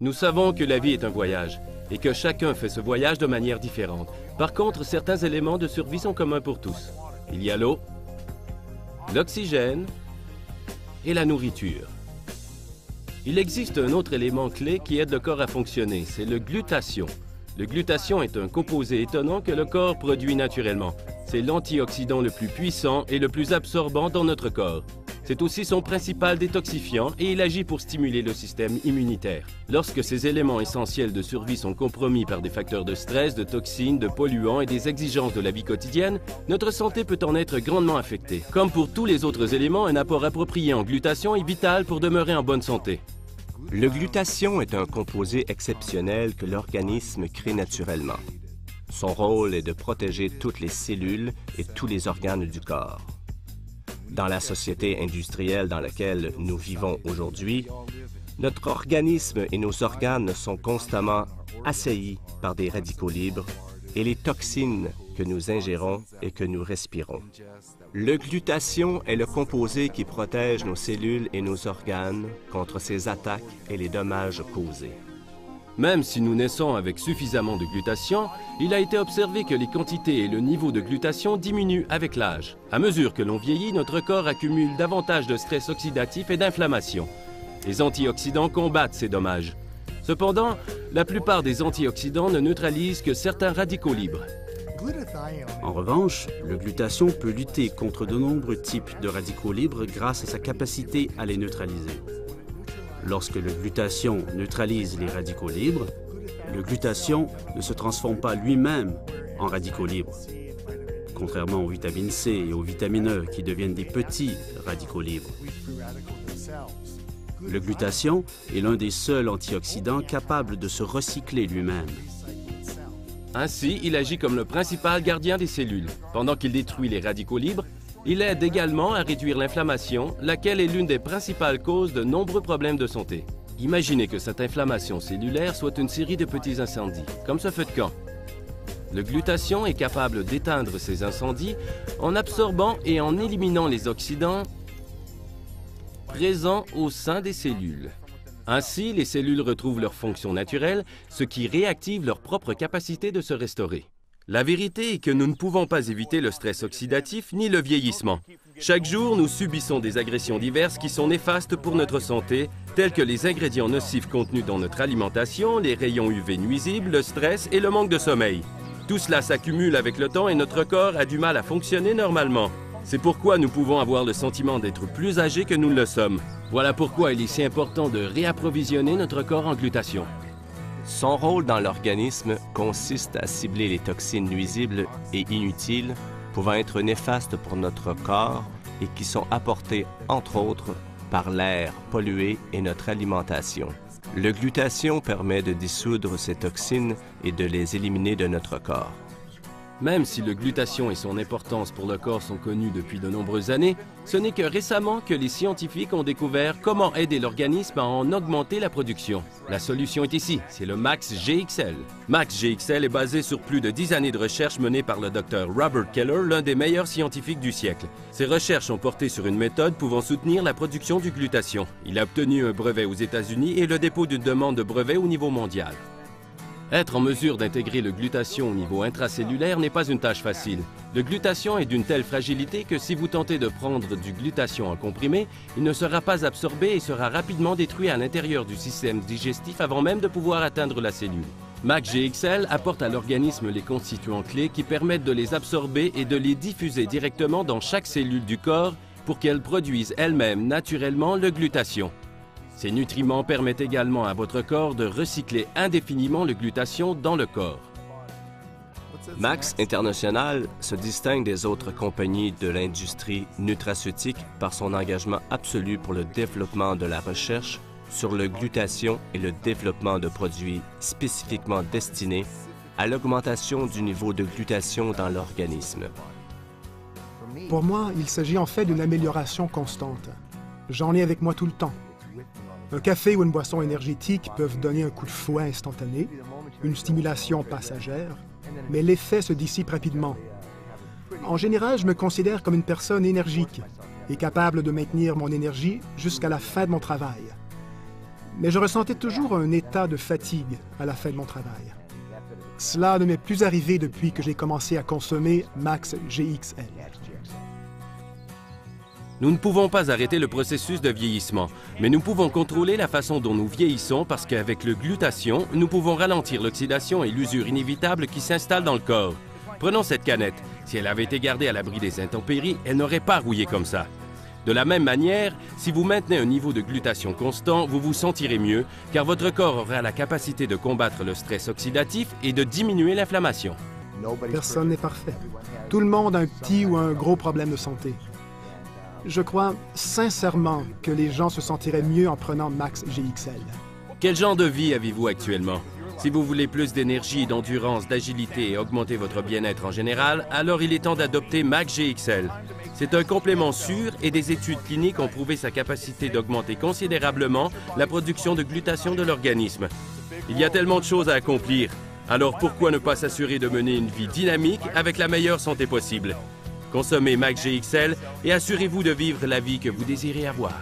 Nous savons que la vie est un voyage et que chacun fait ce voyage de manière différente. Par contre, certains éléments de survie sont communs pour tous. Il y a l'eau, l'oxygène et la nourriture. Il existe un autre élément clé qui aide le corps à fonctionner, c'est le glutathion. Le glutathion est un composé étonnant que le corps produit naturellement. C'est l'antioxydant le plus puissant et le plus absorbant dans notre corps. C'est aussi son principal détoxifiant et il agit pour stimuler le système immunitaire. Lorsque ces éléments essentiels de survie sont compromis par des facteurs de stress, de toxines, de polluants et des exigences de la vie quotidienne, notre santé peut en être grandement affectée. Comme pour tous les autres éléments, un apport approprié en glutathion est vital pour demeurer en bonne santé. Le glutathion est un composé exceptionnel que l'organisme crée naturellement. Son rôle est de protéger toutes les cellules et tous les organes du corps. Dans la société industrielle dans laquelle nous vivons aujourd'hui, notre organisme et nos organes sont constamment assaillis par des radicaux libres et les toxines que nous ingérons et que nous respirons. Le glutathion est le composé qui protège nos cellules et nos organes contre ces attaques et les dommages causés. Même si nous naissons avec suffisamment de glutathion, il a été observé que les quantités et le niveau de glutathion diminuent avec l'âge. À mesure que l'on vieillit, notre corps accumule davantage de stress oxydatif et d'inflammation. Les antioxydants combattent ces dommages. Cependant, la plupart des antioxydants ne neutralisent que certains radicaux libres. En revanche, le glutathion peut lutter contre de nombreux types de radicaux libres grâce à sa capacité à les neutraliser. Lorsque le glutathion neutralise les radicaux libres, le glutathion ne se transforme pas lui-même en radicaux libres, contrairement aux vitamines C et aux vitamines E qui deviennent des petits radicaux libres. Le glutathion est l'un des seuls antioxydants capables de se recycler lui-même. Ainsi, il agit comme le principal gardien des cellules. Pendant qu'il détruit les radicaux libres, il aide également à réduire l'inflammation, laquelle est l'une des principales causes de nombreux problèmes de santé. Imaginez que cette inflammation cellulaire soit une série de petits incendies, comme ce feu de camp. Le glutathion est capable d'éteindre ces incendies en absorbant et en éliminant les oxydants présents au sein des cellules. Ainsi, les cellules retrouvent leur fonction naturelle, ce qui réactive leur propre capacité de se restaurer. La vérité est que nous ne pouvons pas éviter le stress oxydatif ni le vieillissement. Chaque jour, nous subissons des agressions diverses qui sont néfastes pour notre santé, telles que les ingrédients nocifs contenus dans notre alimentation, les rayons UV nuisibles, le stress et le manque de sommeil. Tout cela s'accumule avec le temps et notre corps a du mal à fonctionner normalement. C'est pourquoi nous pouvons avoir le sentiment d'être plus âgés que nous ne le sommes. Voilà pourquoi il est si important de réapprovisionner notre corps en glutathion. Son rôle dans l'organisme consiste à cibler les toxines nuisibles et inutiles pouvant être néfastes pour notre corps et qui sont apportées, entre autres, par l'air pollué et notre alimentation. Le glutathion permet de dissoudre ces toxines et de les éliminer de notre corps. Même si le glutathion et son importance pour le corps sont connus depuis de nombreuses années, ce n'est que récemment que les scientifiques ont découvert comment aider l'organisme à en augmenter la production. La solution est ici, c'est le Max GXL. Max GXL est basé sur plus de 10 années de recherche menées par le Dr Robert Keller, l'un des meilleurs scientifiques du siècle. Ces recherches ont porté sur une méthode pouvant soutenir la production du glutathion. Il a obtenu un brevet aux États-Unis et le dépôt d'une demande de brevet au niveau mondial. Être en mesure d'intégrer le glutathion au niveau intracellulaire n'est pas une tâche facile. Le glutathion est d'une telle fragilité que si vous tentez de prendre du glutathion en comprimé, il ne sera pas absorbé et sera rapidement détruit à l'intérieur du système digestif avant même de pouvoir atteindre la cellule. Max GXL apporte à l'organisme les constituants clés qui permettent de les absorber et de les diffuser directement dans chaque cellule du corps pour qu'elle produise elle-même naturellement le glutathion. Ces nutriments permettent également à votre corps de recycler indéfiniment le glutathion dans le corps. Max International se distingue des autres compagnies de l'industrie nutraceutique par son engagement absolu pour le développement de la recherche sur le glutathion et le développement de produits spécifiquement destinés à l'augmentation du niveau de glutathion dans l'organisme. Pour moi, il s'agit en fait d'une amélioration constante. J'en ai avec moi tout le temps. Un café ou une boisson énergétique peuvent donner un coup de fouet instantané, une stimulation passagère, mais l'effet se dissipe rapidement. En général, je me considère comme une personne énergique et capable de maintenir mon énergie jusqu'à la fin de mon travail. Mais je ressentais toujours un état de fatigue à la fin de mon travail. Cela ne m'est plus arrivé depuis que j'ai commencé à consommer Max GXL. Nous ne pouvons pas arrêter le processus de vieillissement, mais nous pouvons contrôler la façon dont nous vieillissons parce qu'avec le glutathion, nous pouvons ralentir l'oxydation et l'usure inévitable qui s'installent dans le corps. Prenons cette canette. Si elle avait été gardée à l'abri des intempéries, elle n'aurait pas rouillé comme ça. De la même manière, si vous maintenez un niveau de glutathion constant, vous vous sentirez mieux, car votre corps aura la capacité de combattre le stress oxydatif et de diminuer l'inflammation. Personne n'est parfait. Tout le monde a un petit ou un gros problème de santé. Je crois sincèrement que les gens se sentiraient mieux en prenant Max GXL. Quel genre de vie avez-vous actuellement? Si vous voulez plus d'énergie, d'endurance, d'agilité et augmenter votre bien-être en général, alors il est temps d'adopter Max GXL. C'est un complément sûr et des études cliniques ont prouvé sa capacité d'augmenter considérablement la production de glutathion de l'organisme. Il y a tellement de choses à accomplir. Alors pourquoi ne pas s'assurer de mener une vie dynamique avec la meilleure santé possible? Consommez Max GXL et assurez-vous de vivre la vie que vous désirez avoir.